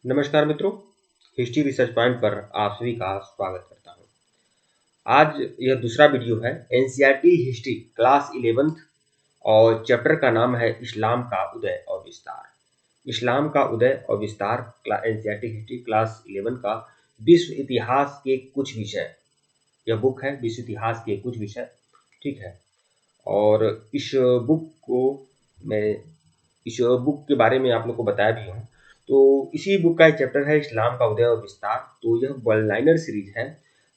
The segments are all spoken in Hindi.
नमस्कार मित्रों, हिस्ट्री रिसर्च पॉइंट पर आप सभी का स्वागत करता हूं। आज यह दूसरा वीडियो है एनसीईआरटी हिस्ट्री क्लास 11th और चैप्टर का नाम है इस्लाम का उदय और विस्तार। इस्लाम का उदय और विस्तार एनसीईआरटी हिस्ट्री क्लास 11 का विश्व इतिहास के कुछ विषय। यह बुक है विश्व इतिहास के कुछ विषय, ठीक है। और इस बुक को मैं इस बुक के बारे में आप लोग को बताया भी हूँ। तो इसी बुक का एक चैप्टर है इस्लाम का उदय और विस्तार। तो यह वन लाइनर सीरीज है।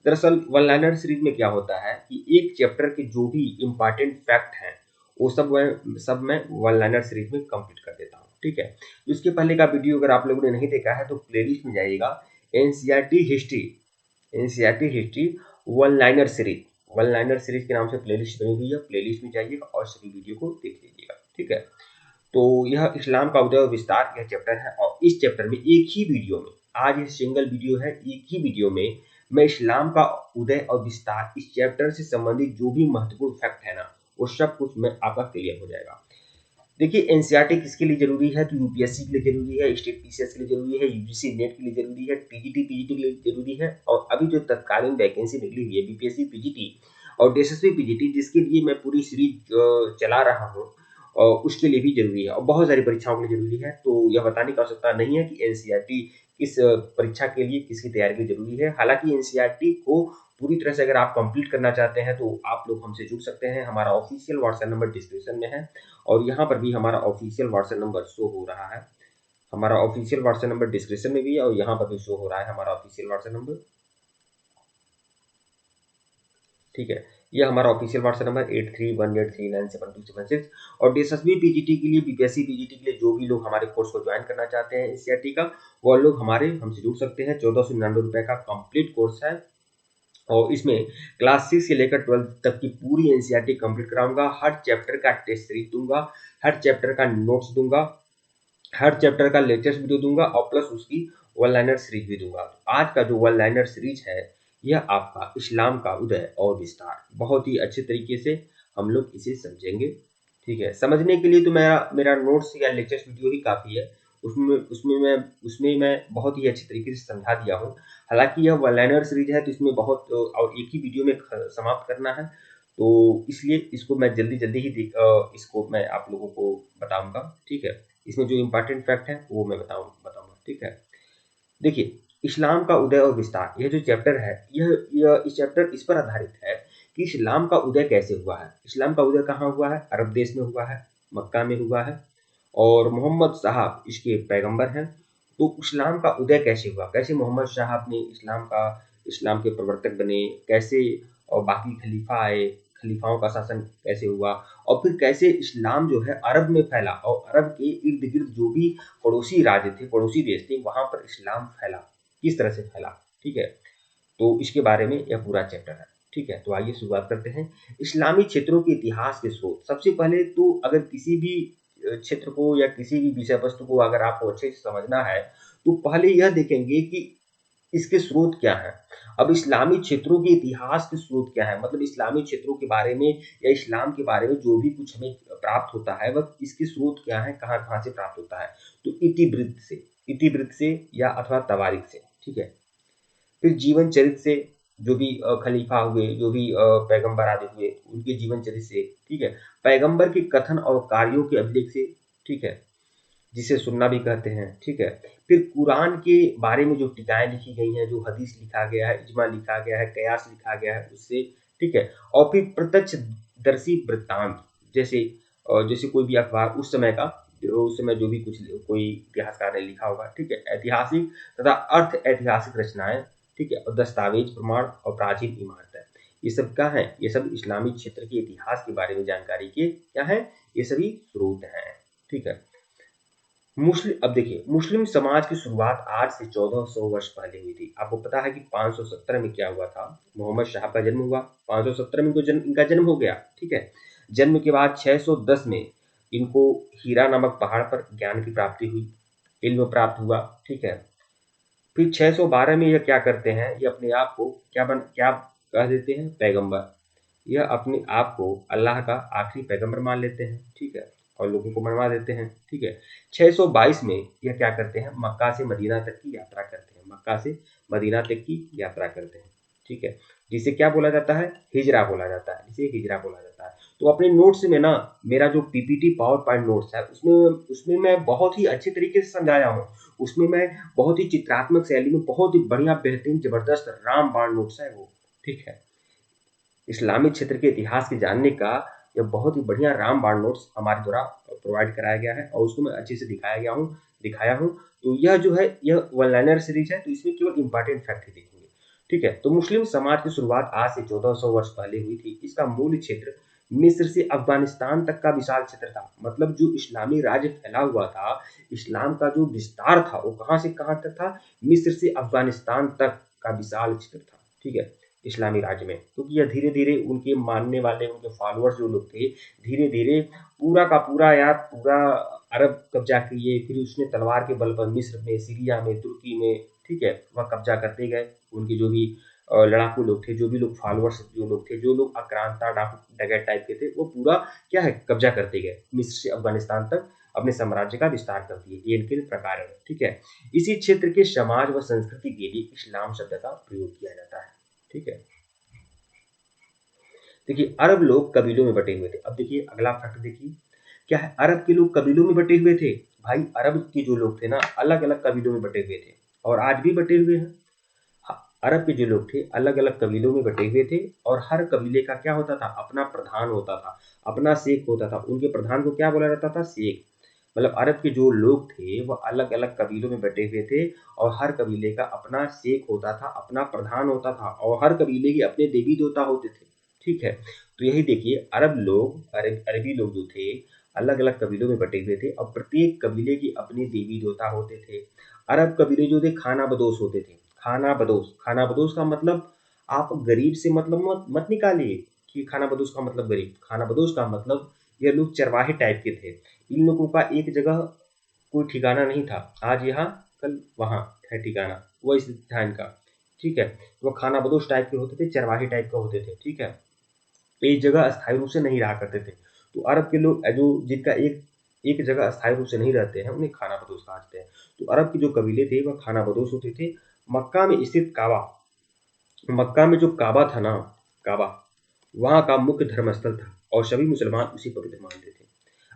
दरअसल वन लाइनर सीरीज में क्या होता है कि एक चैप्टर के जो भी इम्पॉर्टेंट फैक्ट हैं वो सब मैं वन लाइनर सीरीज में कंप्लीट कर देता हूँ, ठीक है। इसके पहले का वीडियो अगर आप लोगों ने नहीं देखा है तो प्लेलिस्ट में जाइएगा, NCERT history one liner series. One liner series के नाम से प्लेलिस्ट बनी हुई है, प्लेलिस्ट में जाइएगा और सभी वीडियो को देख लीजिएगा, ठीक है। तो यह इस्लाम का उदय और विस्तार यह चैप्टर है और इस चैप्टर में एक ही वीडियो में, आज ये सिंगल वीडियो है, एक ही वीडियो में मैं इस्लाम का उदय और विस्तार इस चैप्टर से संबंधित जो भी महत्वपूर्ण फैक्ट है ना वो सब कुछ में आपका क्लियर हो जाएगा। देखिए एनसीईआरटी किसके लिए जरूरी है, तो यूपीएससी के लिए जरूरी है, स्टेट पीसीएस के लिए जरूरी है, यूजीसी नेट के लिए जरूरी है, टीजीटी पीजीटी के लिए जरूरी है और अभी जो तत्कालीन वैकेंसी निकली हुई है बीपीएससी पीजीटी और एसएससी पीजीटी जिसके लिए मैं पूरी सीरीज चला रहा हूँ और उसके लिए भी जरूरी है और बहुत सारी परीक्षाओं के लिए जरूरी है। तो यह बताने की आवश्यकता नहीं है कि एनसीईआरटी किस परीक्षा के लिए किसकी तैयारी के लिए जरूरी है। हालांकि एनसीईआरटी को पूरी तरह से अगर आप कंप्लीट करना चाहते हैं तो आप लोग हमसे जुड़ सकते हैं। हमारा ऑफिशियल व्हाट्सएप नंबर डिस्क्रिप्शन में है और यहाँ पर भी हमारा ऑफिशियल व्हाट्सएप नंबर शो हो रहा है। हमारा ऑफिशियल व्हाट्सएप नंबर डिस्क्रिप्शन में भी है और यहाँ पर भी शो हो रहा है हमारा ऑफिशियल व्हाट्सएप नंबर, ठीक है। यह हमारा ऑफिशियल व्हाट्सएप नंबर 8318397276 और डीएसएसबी पीजीटी के लिए, बीपीएससी पीजीटी के लिए जो भी लोग हमारे कोर्स को ज्वाइन करना चाहते हैं एनसीईआरटी का, वो लोग हमारे हमसे जुड़ सकते हैं। 1499 का कंप्लीट कोर्स है और इसमें क्लास 6 से लेकर 12 तक की पूरी एनसीईआरटी कंप्लीट कराऊंगा। हर चैप्टर का टेस्ट सीरीज दूंगा, हर चैप्टर का नोट्स दूंगा, हर चैप्टर का लेटेस्ट वीडियो दूंगा और प्लस उसकी वन लाइनर सीरीज भी दूंगा। तो आज का जो वन लाइनर सीरीज है यह आपका इस्लाम का उदय और विस्तार, बहुत ही अच्छे तरीके से हम लोग इसे समझेंगे, ठीक है। समझने के लिए तो मेरा मेरा नोट्स या लेटेस्ट वीडियो ही काफी है। उसमें मैं बहुत ही अच्छे तरीके से समझा दिया हूँ। हालांकि यह वन लाइनर सीरीज है तो इसमें बहुत और एक ही वीडियो में समाप्त करना है, तो इसलिए इसको मैं जल्दी जल्दी ही इसको मैं आप लोगों को बताऊंगा, ठीक है। इसमें जो इम्पोर्टेंट फैक्ट है वो मैं बताऊंगा, ठीक है। देखिए इस्लाम का उदय और विस्तार, यह जो चैप्टर है यह इस चैप्टर इस पर आधारित है कि इस्लाम का उदय कैसे हुआ है। इस्लाम का उदय कहाँ हुआ है, अरब देश में हुआ है, मक्का में हुआ है और मोहम्मद साहब इसके पैगंबर हैं। तो इस्लाम का उदय कैसे हुआ, कैसे मोहम्मद साहब ने इस्लाम के प्रवर्तक बने, कैसे और बाकी खलीफा आए, खलीफाओं का शासन कैसे हुआ और फिर कैसे इस्लाम जो है अरब में फैला और अरब के इर्द गिर्द जो भी पड़ोसी राज्य थे, पड़ोसी देश थे, वहां पर इस्लाम फैला, किस तरह से फैला, ठीक है। तो इसके बारे में यह पूरा चैप्टर है, ठीक है। तो आइए शुरुआत करते हैं। इस्लामी क्षेत्रों के इतिहास के स्रोत। सबसे पहले तो अगर किसी भी क्षेत्र को या किसी भी विषय वस्तु को अगर आपको अच्छे से समझना है तो पहले यह देखेंगे कि इसके स्रोत क्या है। अब इस्लामी क्षेत्रों के इतिहास के स्रोत क्या है, मतलब इस्लामी क्षेत्रों के बारे में या इस्लाम के बारे में जो भी कुछ हमें प्राप्त होता है वह इसके स्रोत क्या है, कहाँ कहाँ से प्राप्त होता है। तो इतिवृत्त से या अथवा तवारीख से, ठीक है। फिर जीवन चरित्र से, जो भी खलीफा हुए, जो भी पैगंबर आदि हुए उनके जीवन चरित्र से, ठीक है। पैगंबर के कथन और कार्यों के अभिलेख से, ठीक है, जिसे सुन्ना भी कहते हैं, ठीक है। फिर कुरान के बारे में जो टीकाएं लिखी गई हैं, जो हदीस लिखा गया है, इजमा लिखा गया है, कयास लिखा गया है उससे, ठीक है। और फिर प्रत्यक्षदर्शी वृत्तांत, जैसे जैसे कोई भी अखबार उस समय जो भी कुछ कोई इतिहासकार ने लिखा होगा, ठीक है। ऐतिहासिक तथा अर्थ ऐतिहासिक रचनाएं, ठीक है, और दस्तावेज, प्रमाण और प्राचीन इमारतें, ये सब क्या है, ये सब इस्लामी क्षेत्र के इतिहास के बारे में जानकारी के क्या है, ये सभी स्रोत हैं, ठीक है। अब देखिए मुस्लिम समाज की शुरुआत आज से 1400 वर्ष पहले हुई थी। आपको पता है कि 517 में क्या हुआ था, मोहम्मद साहब का जन्म हुआ। 517 में इनका जन्म हो गया, ठीक है। जन्म के बाद 610 में इनको हीरा नामक पहाड़ पर ज्ञान की प्राप्ति हुई, इल्म प्राप्त हुआ, ठीक है। फिर 612 में यह क्या करते हैं, ये अपने आप को क्या कह देते हैं, पैगंबर। यह अपने आप को अल्लाह का आखिरी पैगंबर मान लेते हैं, ठीक है। और लोगों को मनवा देते हैं। ठीक है, 622 में यह क्या करते हैं, मक्का से मदीना तक की यात्रा करते हैं, मक्का से मदीना तक की यात्रा करते हैं। ठीक है, जिसे क्या बोला जाता है, हिजरा बोला जाता है, इसे हिजरा बोला जाता है। तो अपने नोट्स में ना मेरा जो पीपीटी पावर पॉइंट नोट्स है उसमें उसमें मैं बहुत ही अच्छे तरीके से समझाया हूँ। उसमें मैं बहुत ही चित्रात्मक शैली में बहुत ही बढ़िया बेहतरीन जबरदस्त रामबाण नोट्स है वो। ठीक है, इस्लामिक क्षेत्र के इतिहास के जानने का यह बहुत ही बढ़िया रामबाण नोट्स हमारे द्वारा प्रोवाइड कराया गया है और उसको मैं अच्छे से दिखाया हूँ। तो यह जो है यह वन लाइनर सीरीज है, तो इसमें केवल इंपॉर्टेंट फैक्ट ही देखेंगे। ठीक है, तो मुस्लिम समाज की शुरुआत आज से 1400 वर्ष पहले हुई थी। इसका मूल क्षेत्र मिस्र से अफगानिस्तान तक का विशाल क्षेत्र था। मतलब जो इस्लामी राज्य फैला हुआ था, इस्लाम का जो विस्तार था वो कहाँ से कहाँ तक था, मिस्र से अफगानिस्तान तक का विशाल क्षेत्र था। ठीक है, इस्लामी राज्य में, क्योंकि यह धीरे धीरे उनके मानने वाले उनके फॉलोअर्स जो लोग थे धीरे धीरे पूरा का पूरा यार पूरा अरब कब्जा किए। फिर उसने तलवार के बल पर मिस्र में, सीरिया में, तुर्की में, ठीक है, वह कब्जा करते गए। उनके जो भी लड़ाकू लोग थे, जो भी लोग फॉलोअर्स जो लोग थे, जो लोग आक्रांता डाकू डकैत टाइप के थे, वो पूरा क्या है कब्जा करते गए मिस्र से अफगानिस्तान तक अपने साम्राज्य का विस्तार कर दिए। ये इनके प्रकार है। ठीक है, इसी क्षेत्र के समाज व संस्कृति के लिए इस्लाम शब्द का प्रयोग किया जाता है। ठीक है, देखिए अरब लोग कबीलों में बटे हुए थे। अब देखिए अगला फैक्ट देखिए, क्या है, अरब के लोग कबीलों में बटे हुए थे। भाई अरब के जो लोग थे ना अलग अलग कबीलों में बटे हुए थे और आज भी बटे हुए हैं। अरब के जो लोग थे अलग अलग कबीलों में बटे हुए थे और हर कबीले का क्या होता था, अपना प्रधान होता था, अपना शेख होता था। उनके प्रधान को क्या बोला जाता था, शेख। मतलब अरब के जो लोग थे वह अलग अलग कबीलों में बटे हुए थे और हर कबीले का अपना शेख होता था, अपना प्रधान होता था और हर कबीले के अपने देवी देवता होते थे। ठीक है, तो यही देखिए अरबी लोग जो थे अलग अलग कबीलों में बटे हुए थे और प्रत्येक कबीले की अपनी देवी देवता होते थे। अरब कबीले जो थे खाना बदोश होते थे। खाना बदोश का मतलब आप गरीब से मतलब मत निकालिए कि खाना बदोश का मतलब गरीब। खाना बदोश का मतलब ये लोग चरवाहे टाइप के थे। इन लोगों का एक जगह कोई ठिकाना नहीं था, आज यहाँ कल वहाँ है ठिकाना, वही था इनका। ठीक है, वो खाना बदोश टाइप के होते थे, चरवाहे टाइप के होते थे। ठीक है, एक जगह अस्थायी रूप से नहीं रहा करते थे। तो अरब के लोग जो जिनका एक एक जगह अस्थायी रूप से नहीं रहते हैं उन्हें खाना बदोश कहते हैं। तो अरब के जो कबीले थे वह खाना बदोश होते थे। मक्का में स्थित काबा, मक्का में जो काबा था ना, काबा वहाँ का मुख्य धर्म स्थल था और सभी मुसलमान उसी पवित्र मानते थे।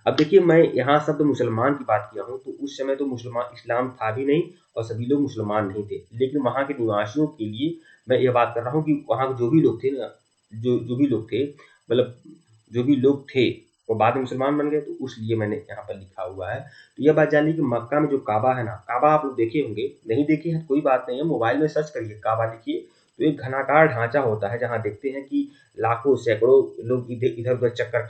अब देखिए मैं यहाँ शब्द मुसलमान की बात किया हूँ, तो उस समय तो मुसलमान इस्लाम था भी नहीं और सभी लोग मुसलमान नहीं थे। लेकिन वहाँ के निवासियों के लिए मैं ये बात कर रहा हूँ कि वहाँ के जो भी लोग थे ना, जो भी लोग थे, मतलब जो भी लोग थे वो बाद में मुसलमान बन गए, तो उसलिए मैंने यहाँ पर लिखा हुआ है। तो यह बात जान ली कि मक्का में जो काबा है ना, काबा आप लोग देखे होंगे, नहीं देखे हैं कोई बात नहीं है, मोबाइल में सर्च करिए काबा लिखिए, तो एक घनाकार ढांचा होता है जहाँ देखते हैं कि लाखों सैकड़ों लोग इधर इधर उधर चक्कर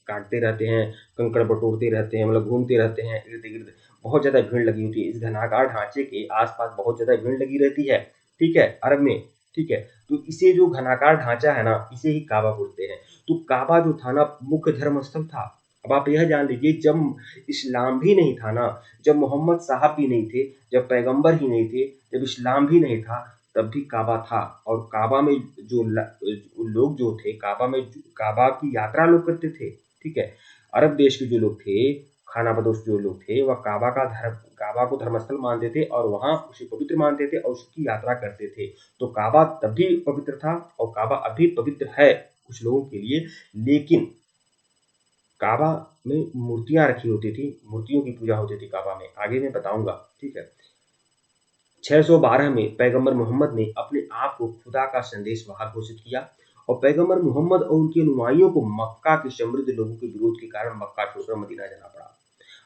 काटते रहते हैं, कंकड़ बटोरते रहते हैं, मतलब घूमते रहते हैं इर्द गिर्द। बहुत ज्यादा भीड़ लगी होती है इस घनाकार ढांचे के आसपास, बहुत ज्यादा भीड़ लगी रहती है। ठीक है, अरब में। ठीक है, तो इसे जो घनाकार ढांचा है ना इसे ही काबा बोलते हैं। तो काबा जो था ना मुख्य धर्म स्थल था। अब आप यह जान लीजिए जब इस्लाम भी नहीं था ना, जब मोहम्मद साहब भी नहीं थे, जब पैगंबर ही नहीं थे, जब इस्लाम भी नहीं था, तब भी काबा था। और काबा में जो लोग जो थे काबा की यात्रा लोग करते थे। ठीक है, अरब देश के जो लोग थे, खाना बदोश जो लोग थे, वह काबा को धर्मस्थल मानते थे और वहां उसे पवित्र मानते थे और उसकी यात्रा करते थे। तो काबा तब भी पवित्र था और काबा अभी पवित्र है कुछ लोगों के लिए। लेकिन काबा में मूर्तियां रखी होती थी, मूर्तियों की पूजा होती थी काबा में, आगे मैं बताऊंगा। ठीक है, 612 में पैगंबर मोहम्मद ने अपने आप को खुदा का संदेश वाहक घोषित किया और पैगंबर मोहम्मद और उनके अनुयायियों को मक्का के समृद्ध लोगों के विरोध के कारण मक्का छोड़कर मदीना जाना पड़ा।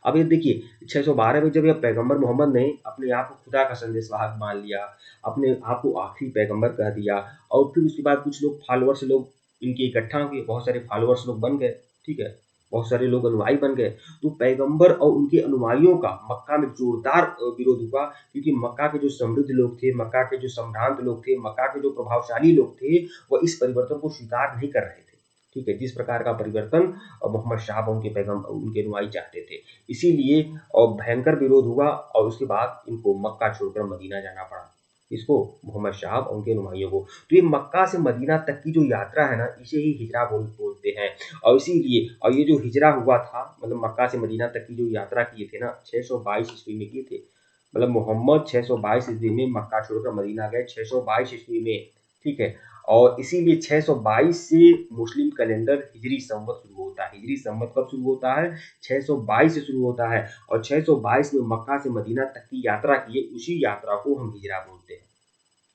अब ये देखिए 612 में जब यह पैगंबर मोहम्मद ने अपने आप को खुदा का संदेश वाहक मान लिया, अपने आप को आखिरी पैगंबर कह दिया और फिर उसके बाद कुछ लोग फॉलोअर्स लोग इनके इकट्ठा हुए, बहुत सारे फॉलोअर्स लोग बन गए। ठीक है, बहुत सारे लोग अनुयायी बन गए। तो पैगंबर और उनके अनुयायियों का मक्का में जोरदार विरोध हुआ, क्योंकि मक्का के जो समृद्ध लोग थे, मक्का के जो सम्भ्रांत लोग थे, मक्का के जो प्रभावशाली लोग थे, वह इस परिवर्तन को स्वीकार नहीं कर रहे थे। ठीक है, जिस प्रकार का परिवर्तन मोहम्मद साहब उनके पैगंबर उनके अनुयायी चाहते थे, इसीलिए और भयंकर विरोध हुआ और उसके बाद इनको मक्का छोड़कर मदीना जाना पड़ा। इसको मोहम्मद साहब और उनके नुमाइयों को। तो ये मक्का से मदीना तक की जो यात्रा है ना, इसे ही हिजरा बोलते हैं। और इसीलिए और ये जो हिजरा हुआ था, मतलब मक्का से मदीना तक की जो यात्रा किए थे ना, 622 ईस्वी में किए थे। मतलब मोहम्मद 622 ईस्वी में मक्का छोड़कर मदीना गए, 622 ईस्वी में, ठीक है। और इसीलिए 622 से मुस्लिम कैलेंडर हिजरी संवत शुरू होता है। हिजरी संवत कब शुरू होता है? 622 से शुरू होता है। और 622 में मक्का से मदीना तक की यात्रा की है, उसी यात्रा को हम हिजरा बोलते हैं,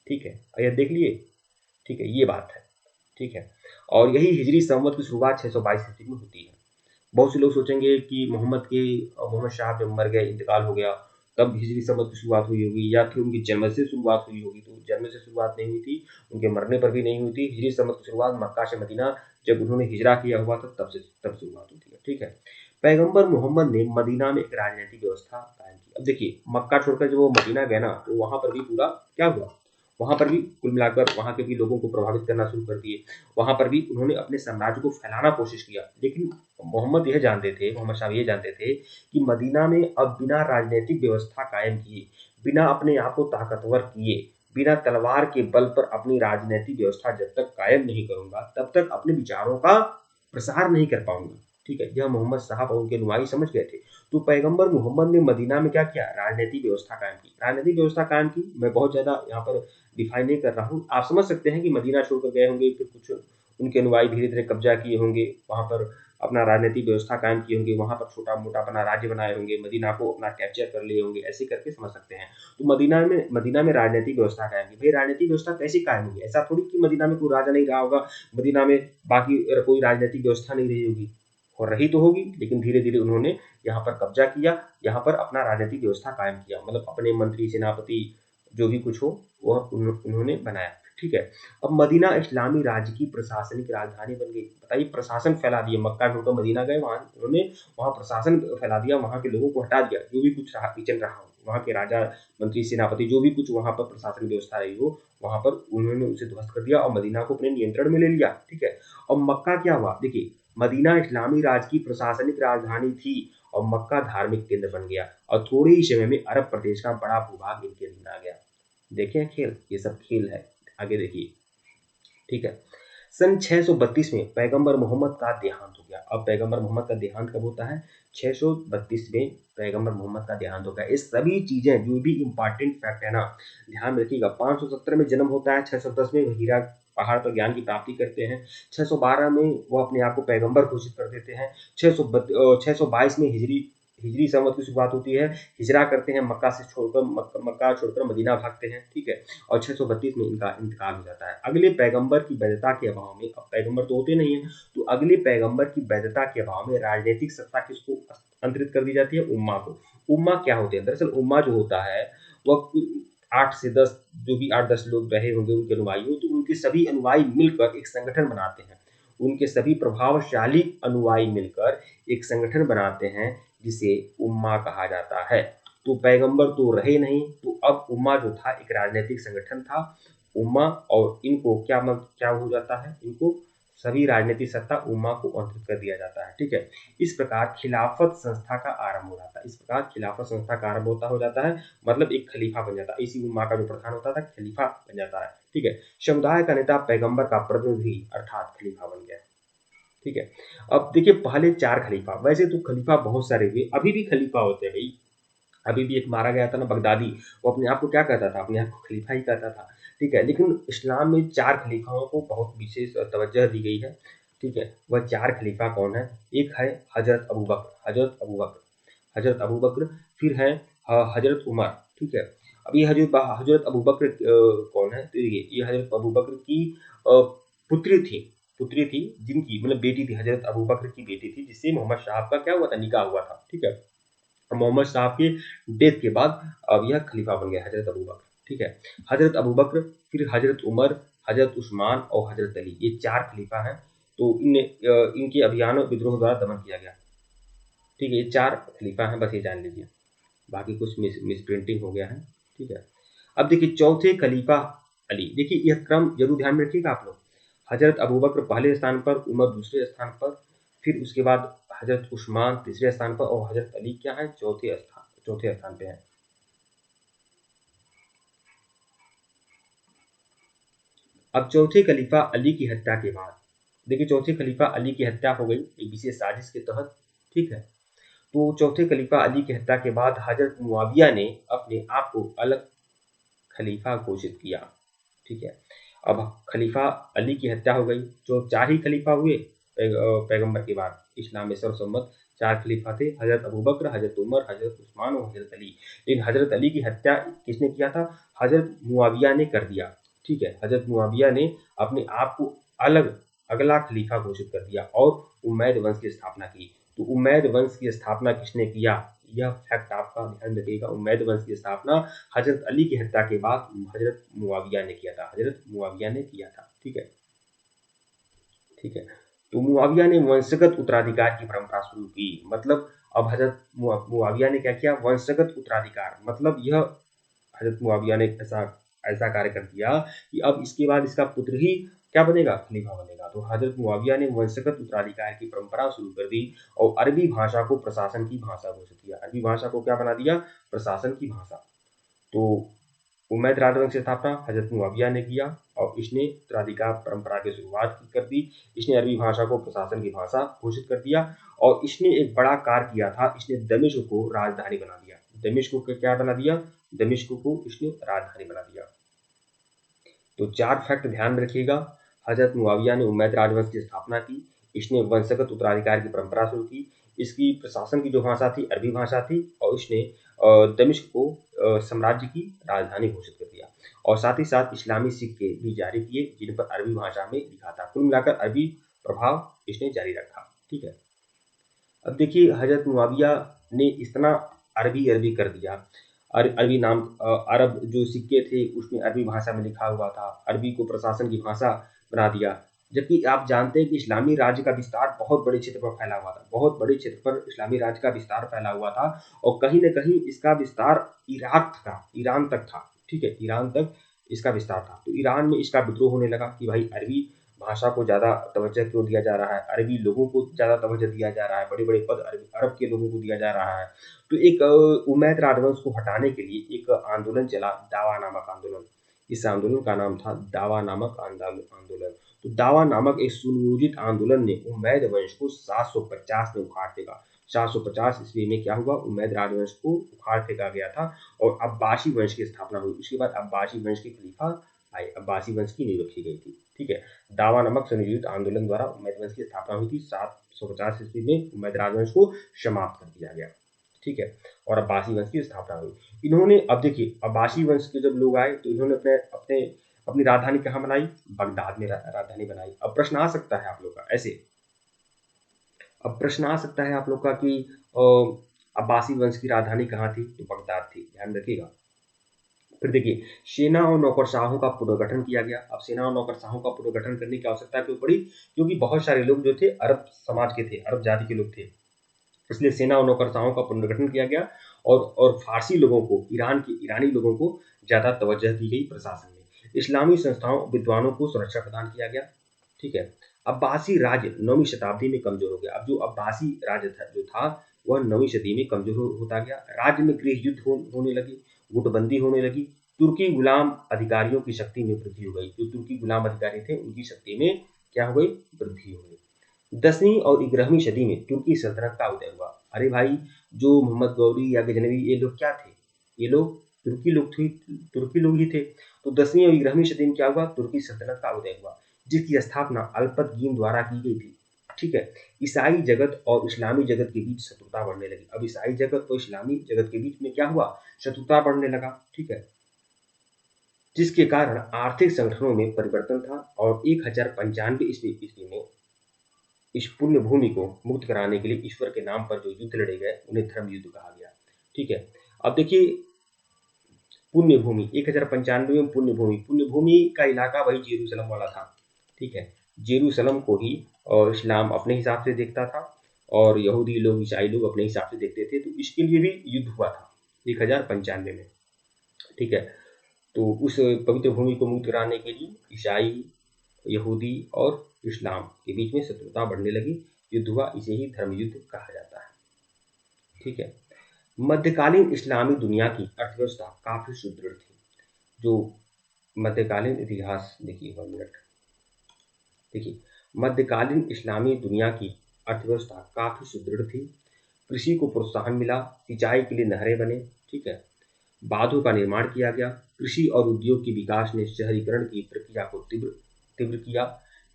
ठीक है। ये देख लिए, ठीक है, ये बात है, ठीक है। और यही हिजरी संवत की शुरुआत 622 ईस्वी में होती है। बहुत से लोग सोचेंगे कि मोहम्मद शाह जब मर गए, इंतकाल हो गया, तब हिजरी संवत की शुरुआत हुई होगी, या फिर उनकी जन्म से शुरुआत हुई होगी। तो जन्म से शुरुआत नहीं हुई थी, उनके मरने पर भी नहीं हुई थी। हिजरी संवत की शुरुआत मक्का से मदीना जब उन्होंने हिजरा किया हुआ था, तब शुरुआत होती है, ठीक है। पैगंबर मोहम्मद ने मदीना में एक राजनीतिक व्यवस्था कायम की। अब देखिए, मक्का छोड़कर जब वो मदीना गए ना, तो वहां पर भी पूरा क्या हुआ, वहां पर भी कुल मिलाकर वहां के भी लोगों को प्रभावित करना शुरू कर दिए। वहां पर भी उन्होंने अपने साम्राज्य को फैलाना कोशिश किया। लेकिन मोहम्मद साहब ये जानते थे कि मदीना में अब बिना राजनीतिक व्यवस्था कायम किए, बिना अपने आप को ताकतवर किए, बिना तलवार के बल पर अपनी राजनीतिक व्यवस्था जब तक कायम नहीं करूंगा, तब तक अपने विचारों का प्रसार नहीं कर पाऊंगा, ठीक है। यह मोहम्मद साहब और उनके नुमाई समझ गए थे। तो पैगंबर मोहम्मद ने मदीना में क्या किया? राजनीतिक व्यवस्था कायम की। राजनीतिक व्यवस्था कायम की, मैं बहुत ज्यादा यहाँ पर डिफाइन नहीं कर रहा हूँ। आप समझ सकते हैं कि मदीना छोड़कर गए होंगे, फिर कुछ उनके अनुयायी धीरे धीरे कब्जा किए होंगे, वहां पर अपना राजनीतिक व्यवस्था कायम किए होंगे, वहां पर छोटा मोटा अपना राज्य बनाए होंगे, मदीना को अपना कैप्चर कर लिए होंगे, ऐसे करके समझ सकते हैं। तो मदीना में राजनीतिक व्यवस्था कायम की। भाई राजनीतिक व्यवस्था कैसे कायम होगी? ऐसा थोड़ी कि मदीना में कोई राजा नहीं रहा होगा, मदीना में बाकी कोई राजनीतिक व्यवस्था नहीं रही होगी, और रही तो होगी, लेकिन धीरे धीरे उन्होंने यहाँ पर कब्जा किया, यहाँ पर अपना राजनीतिक व्यवस्था कायम किया, मतलब अपने मंत्री सेनापति जो भी कुछ हो वह उन्होंने बनाया, ठीक है। अब मदीना इस्लामी राज्य की प्रशासनिक राजधानी बन गई। बताइए, प्रशासन फैला दिया, मक्का छोड़कर मदीना गए, वहां उन्होंने वहां प्रशासन फैला दिया, वहां के लोगों को हटा दिया, जो भी कुछ रहा चल रहा हो, वहां के राजा मंत्री सेनापति जो भी कुछ वहां पर प्रशासन व्यवस्था रही हो, वहां पर उन्होंने उसे ध्वस्त कर दिया और मदीना को अपने नियंत्रण में ले लिया, ठीक है। और मक्का क्या हुआ? देखिए, मदीना इस्लामी राज्य की प्रशासनिक राजधानी थी और मक्का धार्मिक केंद्र बन गया, और थोड़े ही समय में अरब प्रदेश का बड़ा भूभाग इनके अधीन आ गया। देखें खेल, ये सब खेल है, आगे देखिए, ठीक है। सन 632 में पैगंबर मोहम्मद का देहांत हो गया। अब पैगंबर मोहम्मद का देहांत कब होता है? 632 में पैगंबर मोहम्मद का देहांत हो गया। ये सभी चीजें जो भी इंपॉर्टेंट फैक्ट है ना, ध्यान में रखिएगा। 570 में जन्म होता है, 610 में हीरा पहाड़ पर ज्ञान की प्राप्ति करते हैं, 612 में वो अपने आप को पैगंबर घोषित कर देते हैं, 622 में हिजरी हिजरी संवत की शुरुआत होती है, हिजरा करते हैं, मक्का छोड़कर मदीना भागते हैं, ठीक है। और 632 में इनका इंतकाल हो जाता है। अगले पैगंबर की वैधता के अभाव में, अब पैगंबर तो होते नहीं है, तो अगले पैगंबर की वैधता के अभाव में राजनीतिक सत्ता किसको अंतरित कर दी जाती है? उम्मा को। उम्मा क्या होते हैं? दरअसल उम्मा जो होता है वह 8 से 10, जो भी 8-10 लोग रहे होंगे उनके अनुयायी हो, तो उनके सभी अनुयायी मिलकर एक संगठन बनाते हैं। उनके सभी प्रभावशाली अनुयायी मिलकर एक संगठन बनाते हैं, जिसे उम्मा कहा जाता है। तो पैगंबर तो रहे नहीं, तो अब उम्मा जो था एक राजनीतिक संगठन था, उम्मा। और इनको क्या हो जाता है? इनको सभी राजनीतिक सत्ता उम्मा को अंकित कर दिया जाता है, ठीक है। इस प्रकार खिलाफत संस्था का आरंभ हो जाता है। इस प्रकार खिलाफत संस्था का आरंभ हो जाता है, मतलब एक खलीफा बन जाता है। इसी उम्मा का जो प्रधान होता था, खलीफा बन जाता है, ठीक है। समुदाय का नेता पैगंबर का प्रतिनिधि अर्थात खलीफा बन गया, ठीक है। अब देखिए, पहले 4 खलीफा, वैसे तो खलीफा बहुत सारे हुए, अभी भी खलीफा होते हैं भाई। अभी भी एक मारा गया था ना बगदादी, वो अपने आप को क्या कहता था? अपने आप को खलीफा ही कहता था, ठीक है। लेकिन इस्लाम में 4 खलीफाओं को बहुत विशेष तवज्जो दी गई है, ठीक है। वह 4 खलीफा कौन है? एक है हजरत अबू बकर, फिर है हजरत उमर, ठीक है। अब ये हजरत अबू बकर कौन है? तो ये हजरत अबू बकर की पुत्री थी, जिनकी मतलब बेटी थी, हजरत अबू बकर की बेटी थी, जिससे मोहम्मद साहब का क्या हुआ था? निकाह हुआ था, ठीक है। मोहम्मद साहब के डेथ के बाद अब यह खलीफा बन गया हजरत अबू बकर, ठीक है। हजरत अबू बकर, फिर हजरत उमर, हजरत उस्मान और हजरत अली, ये 4 खलीफा हैं। तो इनके अभियान और विद्रोह द्वारा दमन किया गया, ठीक है। ये 4 खलीफा हैं, बस ये जान लीजिए, बाकी कुछ मिस प्रिंटिंग हो गया है, ठीक है। अब देखिए, चौथे खलीफा अली। देखिए, यह क्रम जरूर ध्यान में रखिएगा आप लोग। हजरत अबू बकर पहले स्थान पर, उमर दूसरे स्थान पर, फिर उसके बाद हजरत उस्मान तीसरे स्थान पर, और हजरत अली क्या है? चौथे स्थान पे है। अब चौथे खलीफा अली की हत्या के बाद, देखिए चौथे खलीफा अली की हत्या हो गई एक विशेष साजिश के तहत, ठीक है। तो चौथे खलीफा अली की हत्या के बाद हजरत मुआविया ने अपने आप को अलग खलीफा घोषित किया, ठीक है। अब खलीफा अली की हत्या हो गई, जो 4 ही खलीफा हुए पैगंबर के बाद। इस्लाम में सर्वसम्मत 4 खलीफा थे, हजरत अबू बकर, हजरत उमर, हजरत उस्मान और हजरत अली। लेकिन हजरत अली की हत्या किसने किया था? हजरत मुआविया ने कर दिया, ठीक है। हजरत मुआविया ने अपने आप को अलग अगला खलीफा घोषित कर दिया और उमैद वंश की स्थापना की। तो उमैद वंश की स्थापना किसने किया? यह फैक्ट आपका ध्यान रखिएगा। उमैद वंश की स्थापना हजरत अली की हत्या के बाद हजरत मुआविया ने किया था, हजरत मुआविया ने किया था, ठीक है, ठीक है। तो मुआविया ने वंशगत उत्तराधिकार की परंपरा शुरू की। मतलब अब हजरत मुआविया ने क्या किया? वंशगत उत्तराधिकार, मतलब यह हजरत मुआविया ने ऐसा ऐसा कार्य कर दिया कि अब इसके बाद इसका पुत्र ही क्या बनेगा? खलीफा बनेगा। तो हजरत मुआविया ने वंशगत उत्तराधिकार की परंपरा शुरू कर दी और अरबी भाषा को प्रशासन की भाषा घोषित किया। अरबी भाषा को क्या बना दिया? प्रशासन की भाषा। तो उमैद राजवंश की स्थापना हजरत मुआविया ने किया और इसने उत्तराधिकार परंपरा की शुरुआत कर दी। इसने अरबी भाषा को प्रशासन की भाषा घोषित कर दिया और इसने एक बड़ा कार्य किया था, इसने दमिश्क को राजधानी बना दिया। दमिश्क को क्या बना दिया? दमिश्क को इसने राजधानी बना दिया। तो 4 फैक्ट ध्यान में रखिएगा। हजरत मुआविया ने उमैद राजवंश की स्थापना की, इसने वंशगत उत्तराधिकार की परंपरा शुरू की, इसकी प्रशासन की जो भाषा थी अरबी भाषा थी और इसने दमिश्क को साम्राज्य की राजधानी घोषित कर दिया और साथ ही साथ इस्लामी सिक्के भी जारी किए जिन पर अरबी भाषा में लिखा था। कुल मिलाकर अरबी प्रभाव इसने जारी रखा, ठीक है। अब देखिए हजरत मुआविया ने इतना अरबी अरबी कर दिया, अरबी नाम अरब जो सिक्के थे उसमें अरबी भाषा में लिखा हुआ था, अरबी को प्रशासन की भाषा बना दिया। जबकि आप जानते हैं कि इस्लामी राज्य का विस्तार बहुत बड़े क्षेत्र पर फैला हुआ था, बहुत बड़े क्षेत्र पर इस्लामी राज्य का विस्तार फैला हुआ था और कहीं न कहीं इसका विस्तार इराक था, ईरान तक था, ठीक है, ईरान तक इसका विस्तार था। तो ईरान में इसका विद्रोह होने लगा कि भाई अरबी भाषा को ज़्यादा तवज्जो क्यों दिया जा रहा है, अरबी लोगों को ज़्यादा तवज्जो दिया जा रहा है, बड़े-बड़े पद अरब के लोगों को दिया जा रहा है। तो एक उमैद राजवंश को हटाने के लिए एक आंदोलन चला, दावा नामक आंदोलन। इस आंदोलन का नाम था दावा नामक आंदोलन। तो दावा नामक एक सुनियोजित आंदोलन ने उमैद वंश को 750 में उखाड़ फेंका। 750 ईस्वी में क्या हुआ? उमैद राजवंश को उखाड़ फेंका गया था और अब्बासी वंश की स्थापना हुई। उसके बाद अब्बासी वंश के खलीफा आए, अब्बासी वंश की नींव रखी गई थी, ठीक है। दावा नामक सुनियोजित आंदोलन द्वारा उमैद वंश की स्थापना हुई थी। 750 ईस्वी में उमैद राजवंश को समाप्त कर दिया गया, ठीक है, और अब्बासी वंश की स्थापना हुई। इन्होंने अब देखिए अब्बासी वंश के जब लोग आए तो इन्होंने अपने अपने अपनी राजधानी कहाँ बनाई? बगदाद में राजधानी बनाई। अब प्रश्न आ सकता है आप लोग का ऐसे, अब प्रश्न आ सकता है आप लोग का कि अब्बासी वंश की राजधानी कहाँ थी? तो बगदाद थी, ध्यान रखिएगा। फिर देखिए सेना और नौकरशाहों का पुनर्गठन किया गया। अब सेना और नौकरशाहों का पुनर्गठन करने की आवश्यकता क्यों पड़ी? क्योंकि बहुत सारे लोग जो थे अरब समाज के थे, अरब जाति के लोग थे, इसलिए सेना और नौकरशाहों का पुनर्गठन किया गया और फारसी लोगों को, ईरानी लोगों को ज़्यादा तवज्जो दी गई प्रशासन में। इस्लामी संस्थाओं, विद्वानों को सुरक्षा प्रदान किया गया, ठीक है। अब्बासी राज्य 9वीं शताब्दी में कमजोर हो गया। अब जो अब्बासी राज्य जो था वह 9वीं सदी में कमजोर होता गया। राज्य में गृह युद्ध होने लगे, गुटबंदी होने लगी। तुर्की गुलाम अधिकारियों की शक्ति में वृद्धि हो गई। जो तुर्की गुलाम अधिकारी थे उनकी शक्ति में क्या हो गई? वृद्धि हो गई। 10वीं और 11वीं सदी में तुर्की सल्तनत का उदय हुआ। अरे भाई, जो मोहम्मद गौरी या गजनवी ये लोग क्या थे? ये लोग तुर्की लोग ही थे। तो 10वीं और 11वीं सदी में क्या हुआ? तुर्की सल्तनत का उदय हुआ, जिसकी स्थापना अल्पतगीन द्वारा की गई थी, ठीक है। ईसाई जगत और इस्लामी जगत के बीच शत्रुता बढ़ने लगी। अब ईसाई जगत और इस्लामी जगत के बीच में क्या हुआ? शत्रुता बढ़ने लगा, ठीक है, जिसके कारण आर्थिक संगठनों में परिवर्तन था और 1095 ईस्वी में इस पुण्य भूमि को मुक्त कराने के लिए ईश्वर के नाम पर जो युद्ध लड़े गए उन्हें धर्म युद्ध कहा गया, ठीक है। अब देखिए पुण्य भूमि 1095 में पुण्य भूमि का इलाका वही जेरूसलम वाला था, ठीक है। जेरूसलम को ही और इस्लाम अपने हिसाब से देखता था और यहूदी लोग, ईसाई लोग अपने हिसाब से देखते थे। तो इसके लिए भी युद्ध हुआ था 1095 में, ठीक है। तो उस पवित्र भूमि को मुक्त कराने के लिए ईसाई, यहूदी और इस्लाम के बीच में शत्रुता बढ़ने लगी, युद्ध हुआ। इसे ही धर्म युद्ध कहा जाता है, ठीक है। मध्यकालीन इस्लामी दुनिया की अर्थव्यवस्था काफी सुदृढ़ थी। जो मध्यकालीन इतिहास देखिए 1 मिनट। देखिए, मध्यकालीन इस्लामी दुनिया की अर्थव्यवस्था काफ़ी सुदृढ़ थी। कृषि को प्रोत्साहन मिला, सिंचाई के लिए नहरें बने, ठीक है? बांधों का निर्माण किया गया। कृषि और उद्योग के विकास ने शहरीकरण की प्रक्रिया को तीव्र तीव्र किया।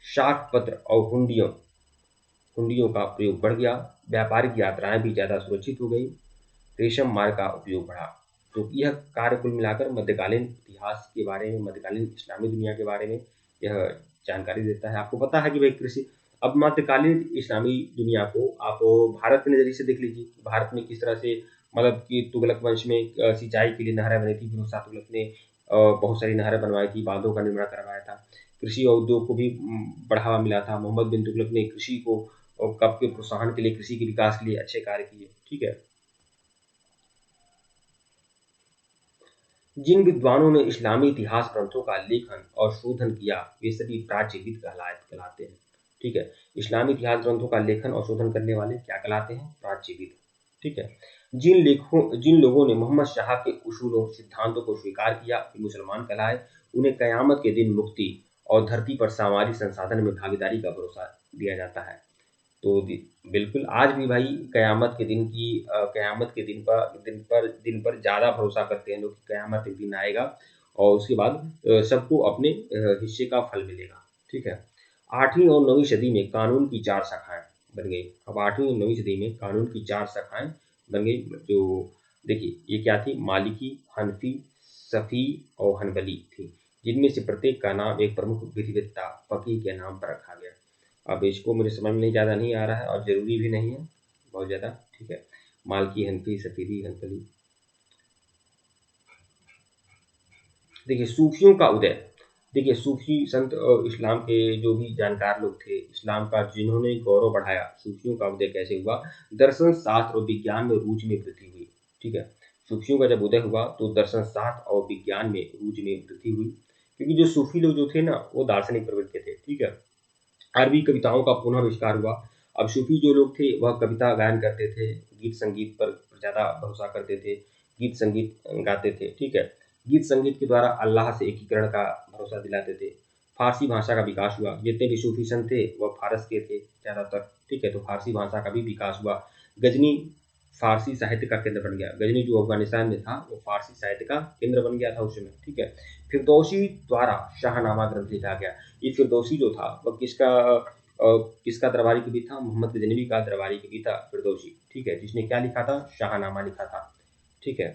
शाख पत्र और हुंडियों का प्रयोग बढ़ गया। व्यापारिक यात्राएं भी ज़्यादा सुरक्षित हो गई। रेशम मार्ग का उपयोग बढ़ा। तो यह कार्य कुल मिलाकर मध्यकालीन इतिहास के बारे में, मध्यकालीन इस्लामी दुनिया के बारे में यह जानकारी देता है। आपको पता है कि भाई कृषि, अब मध्यकालीन इस्लामी दुनिया को आप भारत के नज़रिए से देख लीजिए। भारत में किस तरह से मतलब कि तुगलक वंश में सिंचाई के लिए नहरें बनी थी। फिर शाह तुगलक ने बहुत सारी नहरें बनवाई थी, बांधों का निर्माण करवाया था। कृषि और उद्योग को भी बढ़ावा मिला था। मोहम्मद बिन तुगलक ने कृषि को कब के प्रोत्साहन के लिए, कृषि के विकास के लिए अच्छे कार्य किए, ठीक है। जिन विद्वानों ने इस्लामी इतिहास ग्रंथों का लेखन और शोधन किया, वे सभी प्राच्यविद कहलाते हैं, ठीक है। इस्लामी इतिहास ग्रंथों का लेखन और शोधन करने वाले क्या कहलाते हैं? प्राच्यविद, ठीक है। जिन लोगों ने मोहम्मद शाह के उसूलों, सिद्धांतों को स्वीकार किया, वे मुसलमान कहलाए। उन्हें कयामत के दिन मुक्ति और धरती पर सामाजिक संसाधन में भागीदारी का भरोसा दिया जाता है। तो बिल्कुल आज भी भाई कयामत के दिन की कयामत के दिन पर ज़्यादा भरोसा करते हैं लोग कि कयामत एक दिन आएगा और उसके बाद सबको अपने हिस्से का फल मिलेगा, ठीक है। 8वीं और 9वीं सदी में कानून की 4 शाखाएं बन गई। अब 8वीं और 9वीं सदी में कानून की 4 शाखाएं बन गई। जो देखिए ये क्या थी? मालिकी, हनफी, शफी और हनबली थी, जिनमें से प्रत्येक का नाम एक प्रमुख विधिवेत्ता फकीह के नाम पर रखा गया। अब इसको मुझे समझ में ज़्यादा नहीं आ रहा है और ज़रूरी भी नहीं है बहुत ज़्यादा, ठीक है। मालकी, हनफी, सफीदी, हनबली। देखिए सूफियों का उदय। देखिए सूफी संत और इस्लाम के जो भी जानकार लोग थे, इस्लाम का जिन्होंने गौरव बढ़ाया, सूफियों का उदय कैसे हुआ? दर्शन शास्त्र और विज्ञान में रुचि में वृद्धि हुई, ठीक है। सूफियों का जब उदय हुआ तो दर्शन शास्त्र और विज्ञान में रुचि में वृद्धि हुई, क्योंकि जो सूफी लोग जो थे ना वो दार्शनिक प्रवृत्ति के थे, ठीक है। अरबी कविताओं का पुनः आविष्कार हुआ। अब सूफी जो लोग थे वह कविता गायन करते थे, गीत संगीत पर ज़्यादा भरोसा करते थे, गीत संगीत गाते थे, ठीक है। गीत संगीत के द्वारा अल्लाह से एकीकरण का भरोसा दिलाते थे। फारसी भाषा का विकास हुआ। जितने भी सूफी संत थे वह फारस के थे ज़्यादातर, ठीक है। तो फारसी भाषा का भी विकास हुआ। गजनी फारसी साहित्य का केंद्र बन गया। गजनी जो अफगानिस्तान में था वो फारसी साहित्य का केंद्र बन गया था उस समय, ठीक है। फिरदौसी द्वारा शाहनामा ग्रंथ लिखा गया। ये फिरदौसी जो था वह किसका दरबारी कवि था? मोहम्मद गजनवी का दरबारी कवि था फिरदौसी, ठीक है, जिसने क्या लिखा था? शाहनामा लिखा था, ठीक है।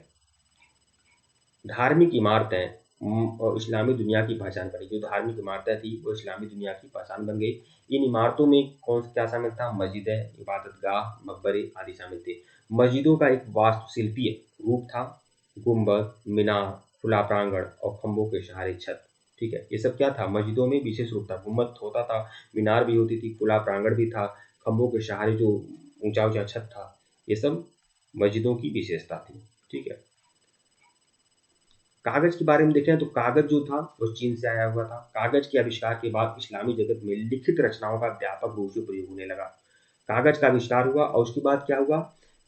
धार्मिक इमारतें और इस्लामी दुनिया की पहचान बनी। जो धार्मिक इमारतें थी वो इस्लामी दुनिया की पहचान बन गई। इन इमारतों में क्या शामिल था? मस्जिदें, इबादतगाह, मकबरे आदि शामिल थे। मस्जिदों का एक वास्तुशिल्पीय रूप था। गुंबद, मीनार, खुला प्रांगण और खंभों के सहारे छत, ठीक है। ये सब क्या था? मस्जिदों में विशेष रूप था। गुंबद होता था, मीनार भी होती थी, खुला प्रांगण भी था, खंभों के सहारे जो ऊंचा ऊंचा छत था, ये सब मस्जिदों की विशेषता थी, ठीक है। कागज के बारे में देखें तो कागज जो था वो चीन से आया हुआ था। कागज के आविष्कार के बाद इस्लामी जगत में लिखित रचनाओं का व्यापक रूप से प्रयोग होने लगा। कागज का आविष्कार हुआ और उसके बाद क्या हुआ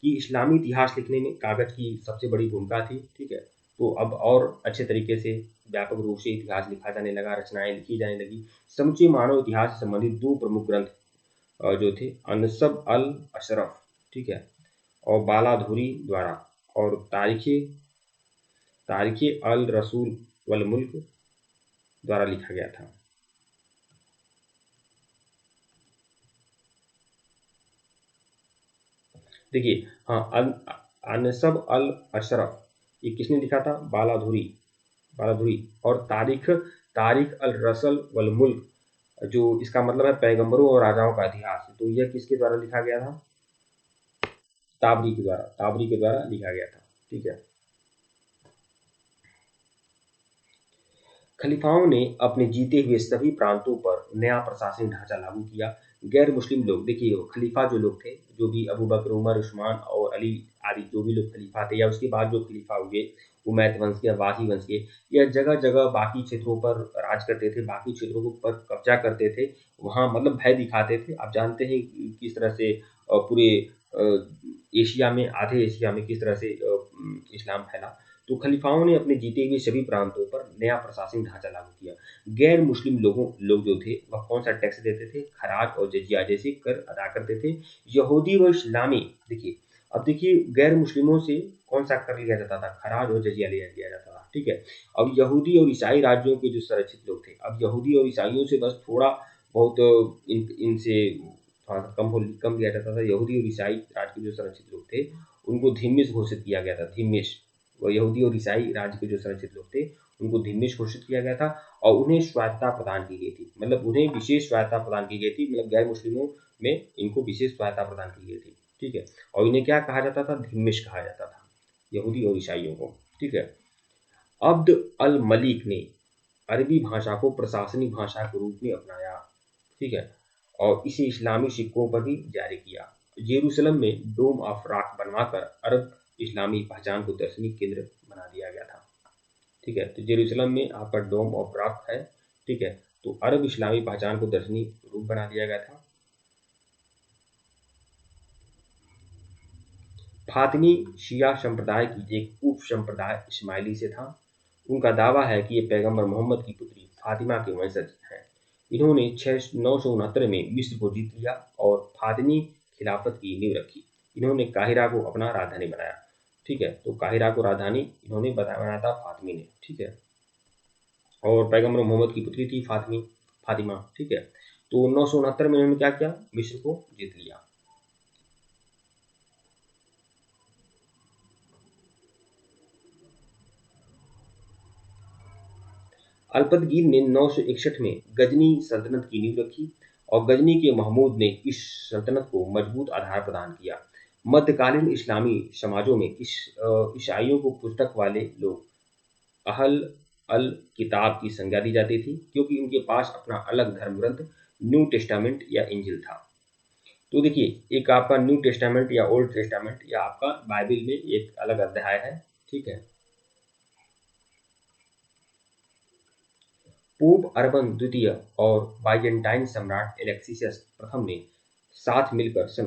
कि इस्लामी इतिहास लिखने में कागज की सबसे बड़ी भूमिका थी, ठीक है। तो अब और अच्छे तरीके से व्यापक रूप से इतिहास लिखा जाने लगा, रचनाएं लिखी जाने लगी। समूचे मानव इतिहास से संबंधित 2 प्रमुख ग्रंथ जो थे अनसब अल अशरफ, ठीक है, और बालाधुरी द्वारा, और तारीख़ अल रसूल वल मुल्क द्वारा लिखा गया था। देखिए हाँ, अनसब अल अशरफ ये किसने लिखा था? बालाधुरी। और तारीख अल रसल वल मुल्क, जो इसका मतलब है पैगंबरों और राजाओं का इतिहास, तो यह किसके द्वारा लिखा गया था? ताबरी के द्वारा लिखा गया था, ठीक है। खलीफाओं ने अपने जीते हुए सभी प्रांतों पर नया प्रशासनिक ढांचा लागू किया। गैर मुस्लिम लोग, देखिए खलीफा जो लोग थे, जो भी अबू बकर, उमर, उस्मान और अली आदि जो भी लोग खलीफा थे, या उसके बाद जो खलीफा हुए उमैयद वंश के, अब्बासी वंश के, यह जगह जगह बाकी क्षेत्रों पर राज करते थे, बाकी क्षेत्रों को पर कब्जा करते थे, वहाँ मतलब भय दिखाते थे। आप जानते हैं किस तरह से पूरे एशिया में, आधे एशिया में किस तरह से इस्लाम फैला। तो खलीफाओं ने अपने जीते हुए सभी प्रांतों पर नया प्रशासनिक ढांचा लागू किया। गैर मुस्लिम लोग जो थे वह कौन सा टैक्स देते थे? खराज और जजिया जैसे कर अदा करते थे। यहूदी व इस्लामी, देखिए अब देखिए गैर मुस्लिमों से कौन सा कर लिया जाता था? खराज और जजिया लिया जाता था, ठीक है। अब यहूदी और ईसाई राज्यों के जो संरक्षित लोग थे, अब यहूदी और ईसाइयों से बस थोड़ा बहुत इनसे थोड़ा सा कम लिया जाता था। यहूदी और ईसाई राज्य के जो संरक्षित लोग थे उनको धिम्मिश घोषित किया गया था। धिम्मिश, वो यहूदी और ईसाई राज्य के जो संरक्षित लोग थे उनको धिम्मिश घोषित किया गया था और उन्हें स्वायत्तता प्रदान की गई थी। मतलब उन्हें विशेष स्वायत्तता प्रदान की गई थी, मतलब गैर मुस्लिमों में इनको विशेष स्वायत्तता प्रदान की गई थी, ठीक है। और इन्हें क्या कहा जाता था? धिम्मिश कहा जाता था, यहूदी और ईसाइयों को, ठीक है। अब्द अल मलिक ने अरबी भाषा को प्रशासनिक भाषा के रूप में अपनाया, ठीक है, और इसे इस्लामी सिक्कों पर भी जारी किया। जेरूसलम में डोम ऑफ रॉक बनवाकर अरब इस्लामी पहचान को दर्शनीय केंद्र बना दिया गया था, ठीक है। तो जेरूसलम में आपका डोम ऑफ रॉक है, ठीक है, तो अरब इस्लामी पहचान को दर्शनीय रूप बना दिया गया था। फातिमी शिया संप्रदाय की एक उप संप्रदाय इस्माइली से था। उनका दावा है कि ये पैगंबर मोहम्मद की पुत्री फातिमा के वंशज हैं। इन्होंने 969 में मिस्र को जीत लिया और फातिमी खिलाफत की नींव रखी। इन्होंने काहिरा को अपना राजधानी बनाया, ठीक है। तो काहिरा को राजधानी इन्होंने बनाया था फातिमी ने, ठीक है। और पैगंबर मोहम्मद की पुत्री थी फातिमा, ठीक है। तो 969 में इन्होंने क्या किया? मिस्र को जीत लिया। अल्पतगीन ने 961 में गजनी सल्तनत की नींव रखी और गजनी के महमूद ने इस सल्तनत को मजबूत आधार प्रदान किया। मध्यकालीन इस्लामी समाजों में ईसाइयों को पुस्तक वाले लोग अहल अल किताब की संज्ञा दी जाती थी, क्योंकि उनके पास अपना अलग धर्म ग्रंथ न्यू टेस्टामेंट या इंजिल था। तो देखिए एक आपका न्यू टेस्टामेंट या ओल्ड टेस्टामेंट या आपका बाइबल में एक अलग अध्याय है, ठीक है। पोप अर्बन द्वितीय और बाइजेंटाइन सम्राट एलेक्सियस प्रथम ने साथ मिलकर सन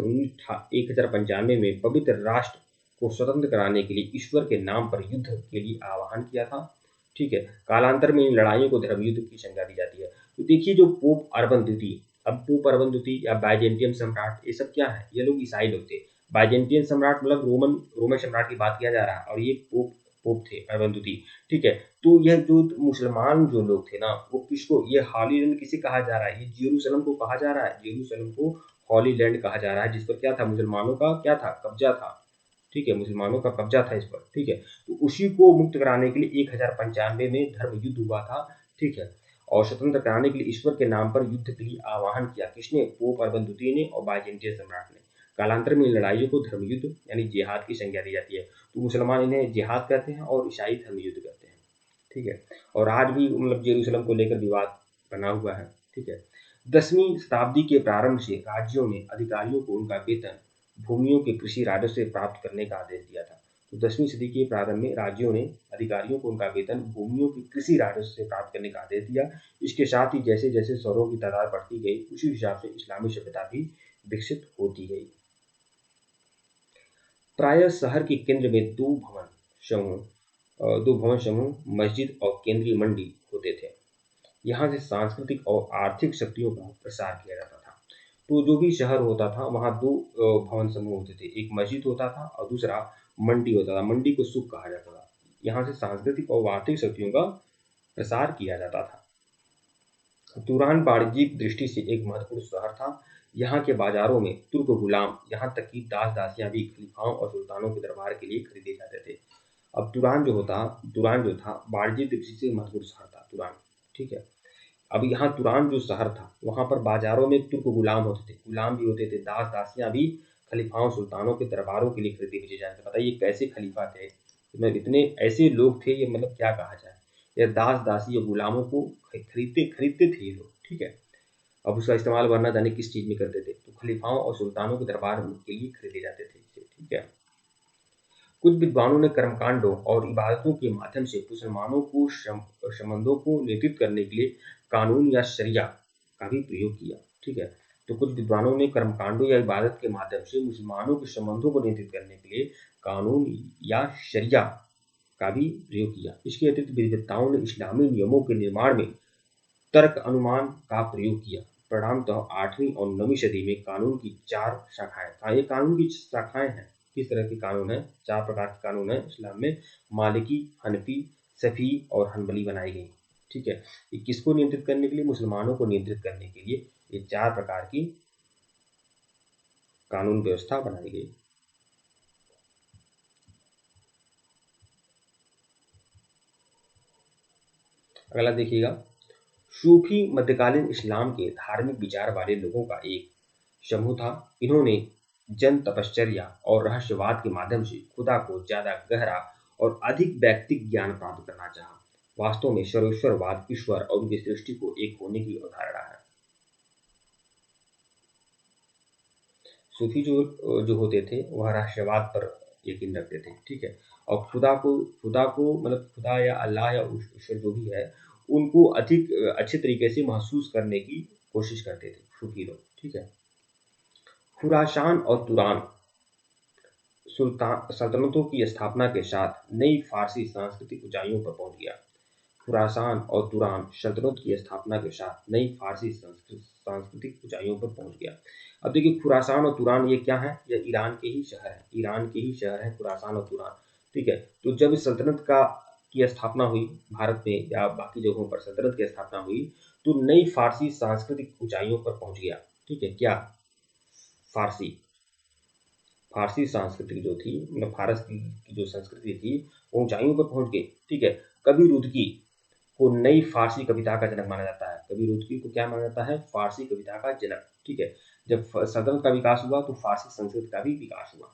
1095 में पवित्र राष्ट्र को स्वतंत्र कराने के लिए ईश्वर के नाम पर युद्ध के लिए आह्वान किया था, ठीक है। कालांतर में इन लड़ाइयों को धर्म युद्ध की संज्ञा दी जाती है। तो देखिए जो पोप अर्बन द्वितीय, अब पोप अर्बन द्वितीय या बाइजेंटियन सम्राट, ये सब क्या है? ये लोग ईसाई लोग थे। बाइजेंटियन सम्राट मतलब रोमन सम्राट की बात किया जा रहा है, और ये पोप पोप थे अर्बन द्वितीय, ठीक है। तो यह जो मुसलमान जो लोग थे ना, वो किसको, ये हॉली लैंड किसे कहा जा रहा है? ये जेरूसलम को कहा जा रहा है। जेरूसलम को हॉली लैंड कहा जा रहा है, जिस पर क्या था? मुसलमानों का क्या था? कब्जा था, ठीक है। मुसलमानों का कब्जा था इस पर, ठीक है। तो उसी को मुक्त कराने के लिए 1095 में धर्म युद्ध हुआ था, ठीक है। और स्वतंत्र कराने के लिए ईश्वर के नाम पर युद्ध के लिए आह्वान किया किसने? पोप अर्बन द्वितीय ने और बाइजेंटियन सम्राट ने। कालांतर में इन लड़ाइयों को धर्म युद्ध यानी जिहाद की संज्ञा दी जाती है। तो मुसलमान इन्हें जिहाद कहते हैं और ईसाई धर्म युद्ध कहते हैं, ठीक है। और आज भी मतलब जेरूसलम को लेकर विवाद बना हुआ है, ठीक है। 10वीं शताब्दी के प्रारंभ से राज्यों ने अधिकारियों को उनका वेतन भूमियों के कृषि राजस्व से प्राप्त करने का आदेश दिया था। तो 10वीं सदी के प्रारंभ में राज्यों ने अधिकारियों को उनका वेतन भूमियों की कृषि राजस्व से प्राप्त करने का आदेश दिया। इसके साथ ही जैसे जैसे शहरों की तादाद बढ़ती गई, उसी हिसाब से इस्लामी सभ्यता भी विकसित होती गई। प्रायः शहर के केंद्र में दो भवन समूह, मस्जिद और केंद्रीय मंडी होते थे। यहाँ से सांस्कृतिक और आर्थिक शक्तियों का प्रसार किया जाता था। तो जो भी शहर होता था वहाँ दो भवन समूह होते थे, एक मस्जिद होता था और दूसरा मंडी होता था। मंडी को सुख कहा जाता था। यहाँ से सांस्कृतिक और आर्थिक शक्तियों का प्रसार किया जाता था। तुरान वाणिज्यिक दृष्टि से एक महत्वपूर्ण शहर था। यहाँ के बाजारों में तुर्क गुलाम, यहाँ तक कि दास दासियां भी खलीफाओं और सुल्तानों के दरबार के लिए खरीदे जाते थे। अब तुरान जो था वाणिज्यिक दृष्टि से महत्वपूर्ण शहर था तुरान, ठीक है। अब यहाँ तुरान जो शहर था वहाँ पर बाजारों में तुर्क गुलाम होते थे, गुलाम भी होते थे, दास दासियां भी खलीफाओं सुल्तानों के दरबारों के लिए खरीदे बेचे जाते थे। बताइए कैसे खलीफा थे, मतलब इतने ऐसे लोग थे, ये मतलब क्या कहा जाए। ये दास दासी और गुलामों को खरीदते खरीदते थे ये लोग, ठीक है। अब उसका इस्तेमाल वरना जाने किस चीज में करते थे, तो खलीफाओं और सुल्तानों के दरबार के लिए खरीदे जाते थे इसे, ठीक है। कुछ विद्वानों ने कर्मकांडों और इबादतों के माध्यम से मुसलमानों को संबंधों को नियंत्रित करने के लिए कानून या शरिया का भी प्रयोग किया, ठीक है। तो कुछ विद्वानों ने कर्मकांडों या इबादत के माध्यम से मुसलमानों के संबंधों को नियंत्रित करने के लिए कानून या शरिया का भी प्रयोग किया। इसके अतिरिक्त विद्वत्ताओं ने इस्लामी नियमों के निर्माण में तर्क अनुमान का प्रयोग किया। परिणामतः 8वीं और 9वीं सदी में कानून की 4 शाखाएं, ये कानून की शाखाएं हैं। किस तरह के कानून हैं? 4 प्रकार के कानून हैं इस्लाम में, मालिकी, हनफी, शफी और हनबली बनाई गई। ठीक है, ये किसको नियंत्रित करने के लिए? मुसलमानों को नियंत्रित करने के लिए ये 4 प्रकार की कानून व्यवस्था बनाई गई। अगला देखिएगा, सूफी मध्यकालीन इस्लाम के धार्मिक विचार वाले लोगों का एक समूह था। इन्होंने जन तपश्चर्या और रहस्यवाद के माध्यम से खुदा को ज्यादा गहरा और अधिक व्यक्तिक ज्ञान प्राप्त करना चाहा। वास्तव में सर्वेश्वरवाद ईश्वर और उनकी सृष्टि को एक होने की अवधारणा है। सूफी जो होते थे वह रहस्यवाद पर यकीन रखते थे। ठीक है, और खुदा को मतलब खुदा या अल्लाह या ईश्वर जो भी है उनको अधिक अच्छे तरीके से महसूस करने की कोशिश करते थे सूफी लोग। ठीक है, खुरासान और तुरान सुल्तान सल्तनतों की स्थापना के साथ नई फारसी सांस्कृतिक ऊंचाइयों पर पहुंच गया। खुरासान और तुरान सल्तनत की स्थापना के साथ नई फारसी सांस्कृतिक ऊंचाइयों पर पहुंच गया। अब देखिए, खुरासान और तुरान ये क्या है? ये ईरान के ही शहर है, ईरान के ही शहर है खुरासान और तुरान। ठीक है, तो जब इस सल्तनत की स्थापना हुई भारत में या बाकी जगहों पर सल्तनत की स्थापना हुई तो नई फारसी सांस्कृतिक ऊंचाइयों पर पहुंच गया। ठीक है, क्या? फारसी फारसी संस्कृति जो थी, मतलब फारस की जो संस्कृति थी वो ऊंचाइयों पर पहुंच गई। ठीक है, कवि रुदकी को नई फारसी कविता का जनक माना जाता है। कवि रुदकी को क्या माना जाता है? फारसी कविता का जनक। ठीक है, जब सल्तनत का विकास हुआ तो फारसी संस्कृत का भी विकास हुआ।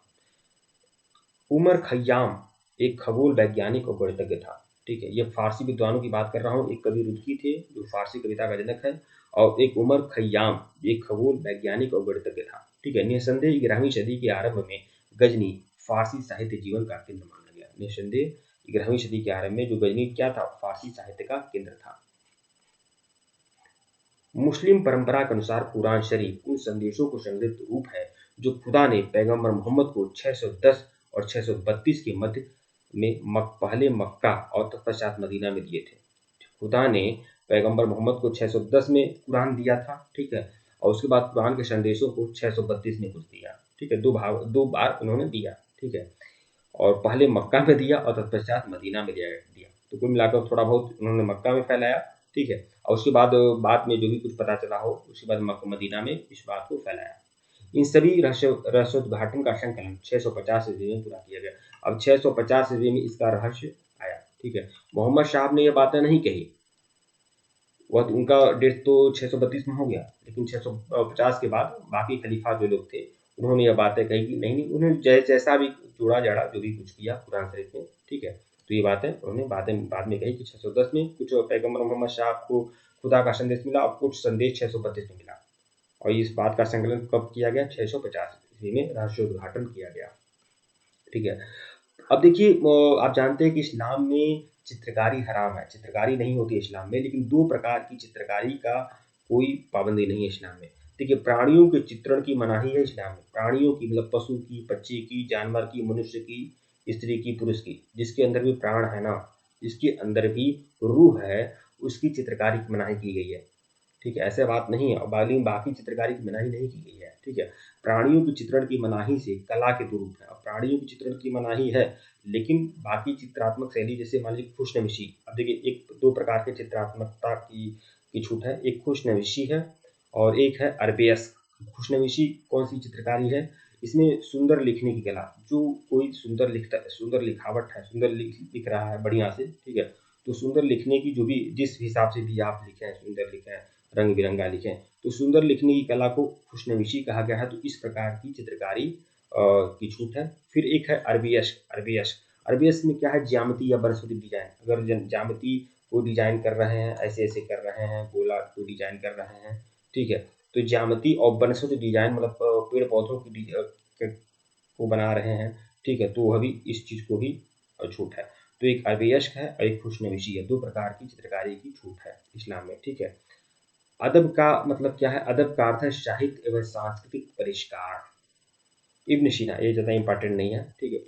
उमर खय्याम एक खगोल वैज्ञानिक और गणितज्ञ था। ठीक है, ये फारसी विद्वानों की बात कर रहा हूँ। एक कवि रुदकी थे जो फारसी कविता का जनक है, और एक उमर खय्याम एक खगोल वैज्ञानिक और गणितज्ञ था। ठीक है, निसंदेह 11वीं सदी के आरंभ में गजनी फारसी साहित्य जीवन का केंद्र माना गया। निसंदेह 11वीं सदी के आरंभ में जो गजनी क्या था? फारसी साहित्य का केंद्र था। मुस्लिम परंपरा के अनुसार कुरान शरीफ उन संदेशों को संग्रहित रूप है जो खुदा ने पैगंबर मोहम्मद को 610 और 632 के मध्य में पहले मक्का और तत्पश्चात मदीना में दिए थे। खुदा ने पैगंबर मोहम्मद को 610 में कुरान दिया था। ठीक है, और उसके बाद कुरान के संदेशों को 632 में कुछ दिया। ठीक है, दो बार उन्होंने दिया। ठीक है, और पहले मक्का में दिया और तत्पश्चात मदीना में दिया। तो कुल मिलाकर थोड़ा बहुत उन्होंने मक्का में फैलाया। ठीक है, और उसके बाद में जो भी कुछ पता चला हो उसके बाद मदीना में इस बात को फैलाया। इन सभी रहस्योद्घाटन का संकलन 650 ईस्वी में पूरा किया गया। अब 650 ईस्वी में इसका रहस्य आया। ठीक है, मोहम्मद साहब ने ये बातें नहीं कही, वह उनका डेथ तो 632 में हो गया, लेकिन 650 के बाद बाकी खलीफा जो लोग थे उन्होंने यह बातें कही कि नहीं, उन्होंने जैसा भी जोड़ा जाड़ा जो भी कुछ किया कुरान शरीफ में। ठीक है, तो ये बातें उन्होंने बाद में कही कि 610 में कुछ पैगंबर मोहम्मद साहब को खुदा का संदेश मिला और कुछ संदेश 632 में मिला, और इस बात का संकलन कब किया गया? 650 ईस्वी में रहस्योद्घाटन किया गया। ठीक है, अब देखिए, आप जानते हैं कि इस्लाम में चित्रकारी हराम है, चित्रकारी नहीं होती है इस्लाम में, लेकिन 2 प्रकार की चित्रकारी का कोई पाबंदी नहीं है इस्लाम में। देखिए, प्राणियों के चित्रण की मनाही है इस्लाम में। प्राणियों की मतलब पशु की, पक्षी की, जानवर की, मनुष्य की, स्त्री की, पुरुष की, जिसके अंदर भी प्राण है ना, जिसके अंदर भी रूह है, उसकी चित्रकारी की मनाही की गई है। ठीक है, ऐसे बात नहीं है, और बाकी चित्रकारी की मनाही नहीं की गई है। ठीक है, प्राणियों के चित्रण की मनाही से कला के 2 रूप है। और प्राणियों के चित्रण की मनाही है, लेकिन बाकी चित्रात्मक शैली जैसे मान लीजिए खुशनविशी। अब देखिए, एक 2 प्रकार के चित्रात्मकता की छूट है, एक खुशनविशी है और एक है अरबेस्क। खुशनविशी कौन सी चित्रकारी है? इसमें सुंदर लिखने की कला, जो कोई सुंदर लिखता है, सुंदर लिखावट है, सुंदर लिख रहा है बढ़िया से। ठीक है, तो सुंदर लिखने की जो भी जिस हिसाब से भी आप लिखें, सुंदर लिखें, रंग बिरंगा लिखें, तो सुंदर लिखने की कला को खुशनविशी कहा गया है। तो इस प्रकार की चित्रकारी की छूट है। फिर एक है अरबियस्क। अरबियस्क में क्या है? ज्यामिति या वनस्पति डिजाइन। अगर ज्यामिति को डिजाइन कर रहे हैं, ऐसे ऐसे कर रहे हैं, गोला को डिजाइन कर रहे हैं। ठीक है, तो ज्यामिति और वनस्पति डिजाइन मतलब पेड़ पौधों को बना रहे हैं। ठीक है, तो वह भी इस चीज को भी छूट है। तो एक अरबियस्क है और एक खुशनविशी है। 2 प्रकार की चित्रकारी की छूट है इस्लाम में। ठीक है, अदब का मतलब क्या है? अदब का अर्थ है साहित्य एवं सांस्कृतिक परिष्कार। इब्न सीना, ये ज्यादा इंपॉर्टेंट नहीं है। ठीक है,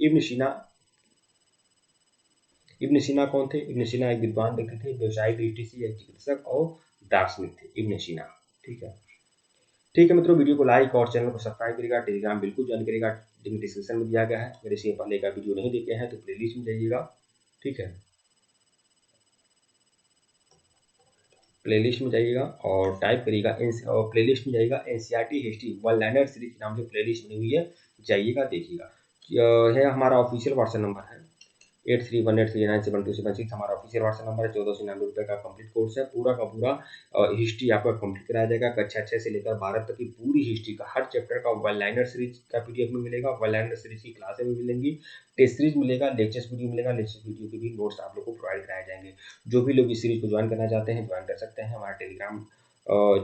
इब्न सीना कौन थे? इब्न सीना एक विद्वान व्यक्ति थे, व्यवसायिक दृष्टि से एक चिकित्सक और दार्शनिक थे इब्न सीना। ठीक है, ठीक है मित्रों, वीडियो को लाइक और चैनल को सब्सक्राइब करिएगा। टेलीग्राम बिल्कुल ज्वाइन करिएगा, लिंक डिस्क्रिप्शन में दिया गया है। अगर इससे पहले का वीडियो नहीं देखे हैं तो प्लेलिस्ट में जाइएगा। ठीक है, प्लेलिस्ट में जाइएगा और टाइप करिएगा और प्लेलिस्ट में जाइएगा NCERT history one liner series नाम से प्लेलिस्ट बनी हुई है, जाइएगा देखिएगा। यह हमारा ऑफिशियल व्हाट्सएप नंबर है 8318397276 हमारा ऑफिशियल व्हाट्सएप नंबर है। 1499 का कंप्लीट कोर्स है, पूरा का पूरा हिस्ट्री आपका कंप्लीट कराया जाएगा। कक्षा 6 से लेकर 12 तक की पूरी हिस्ट्री का हर चैप्टर का वन लाइनर सीरीज का पीडीएफ में मिलेगा। वन लाइनर सीरीज की क्लासें भी मिलेंगी, टेस्ट सीरीज मिलेगा, लेक्चर्स वीडियो मिलेगा, लेक्चर्स वीडियो के भी नोट्स आप लोग को प्रोवाइड कराए जाएंगे। जो भी लोग इस सीरीज को ज्वाइन करना चाहते हैं ज्वाइन कर सकते हैं, हमारे टेलीग्राम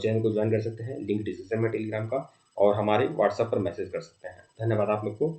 चैनल को ज्वाइन कर सकते हैं, लिंक डिस्क्रिप्शन में टेलीग्राम का, और हमारे व्हाट्सएप पर मैसेज कर सकते हैं। धन्यवाद आप लोग को।